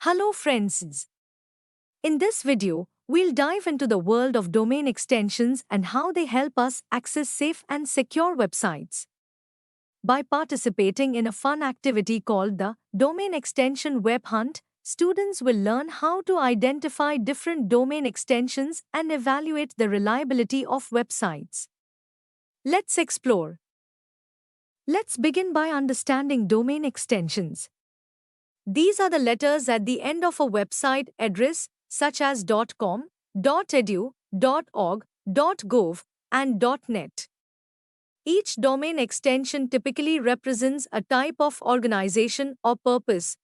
Hello friends. In this video, we'll dive into the world of domain extensions and how they help us access safe and secure websites. By participating in a fun activity called the Domain Extension Web Hunt, students will learn how to identify different domain extensions and evaluate the reliability of websites. Let's explore. Let's begin by understanding domain extensions. These are the letters at the end of a website address, such as .com, .edu, .org, .gov, and .net. Each domain extension typically represents a type of organization or purpose.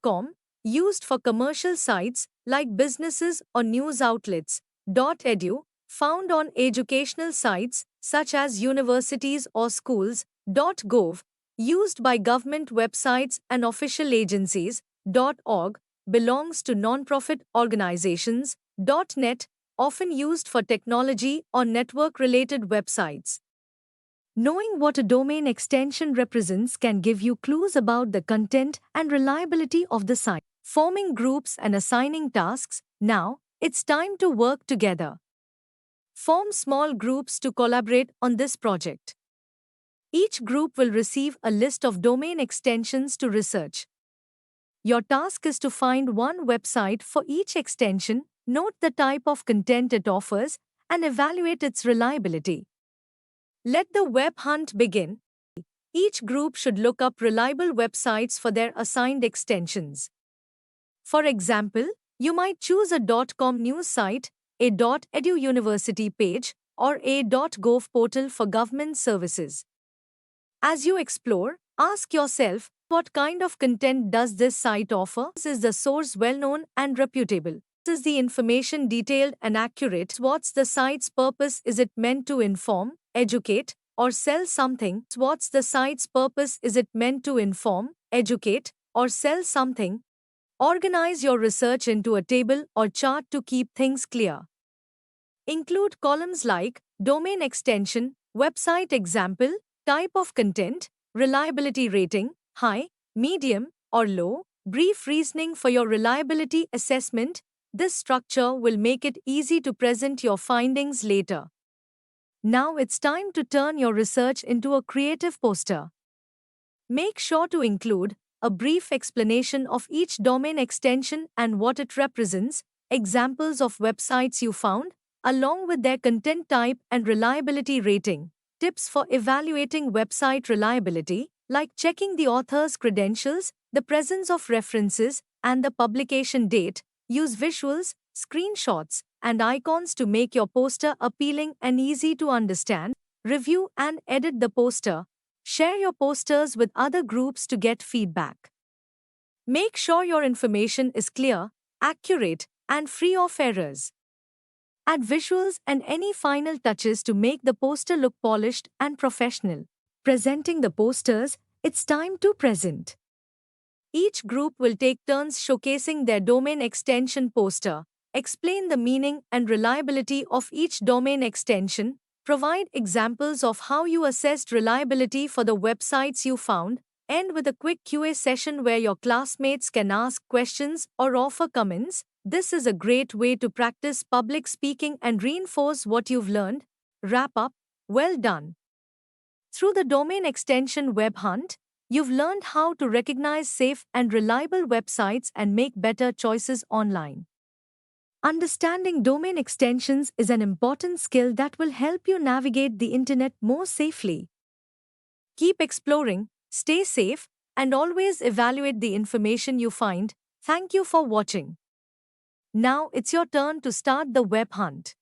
.com, used for commercial sites like businesses or news outlets. .edu, found on educational sites such as universities or schools. .gov, used by government websites and official agencies. .org, belongs to non-profit organizations. .net, often used for technology or network-related websites. Knowing what a domain extension represents can give you clues about the content and reliability of the site. Forming groups and assigning tasks. Now, it's time to work together. Form small groups to collaborate on this project. Each group will receive a list of domain extensions to research. Your task is to find one website for each extension, note the type of content it offers, and evaluate its reliability. Let the web hunt begin. Each group should look up reliable websites for their assigned extensions. For example, you might choose a .com news site, a .edu university page, or a .gov portal for government services. As you explore, ask yourself, what kind of content does this site offer? Is the source well-known and reputable? Is the information detailed and accurate? What's the site's purpose? Is it meant to inform, educate, or sell something? What's the site's purpose? Is it meant to inform, educate, or sell something? Organize your research into a table or chart to keep things clear. Include columns like domain extension, website example, type of content, reliability rating, high, medium, or low, brief reasoning for your reliability assessment. This structure will make it easy to present your findings later. Now it's time to turn your research into a creative poster. Make sure to include a brief explanation of each domain extension and what it represents, examples of websites you found, along with their content type and reliability rating. Tips for evaluating website reliability, like checking the author's credentials, the presence of references, and the publication date. Use visuals, screenshots, and icons to make your poster appealing and easy to understand. Review and edit the poster. Share your posters with other groups to get feedback. Make sure your information is clear, accurate, and free of errors. Add visuals and any final touches to make the poster look polished and professional. Presenting the posters, it's time to present. Each group will take turns showcasing their domain extension poster. Explain the meaning and reliability of each domain extension. Provide examples of how you assessed reliability for the websites you found. End with a quick Q&A session where your classmates can ask questions or offer comments. This is a great way to practice public speaking and reinforce what you've learned. Wrap up. Well done. Through the Domain Extension Web Hunt, you've learned how to recognize safe and reliable websites and make better choices online. Understanding domain extensions is an important skill that will help you navigate the internet more safely. Keep exploring, stay safe, and always evaluate the information you find. Thank you for watching. Now it's your turn to start the web hunt.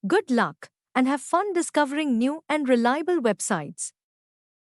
Good luck, and have fun discovering new and reliable websites.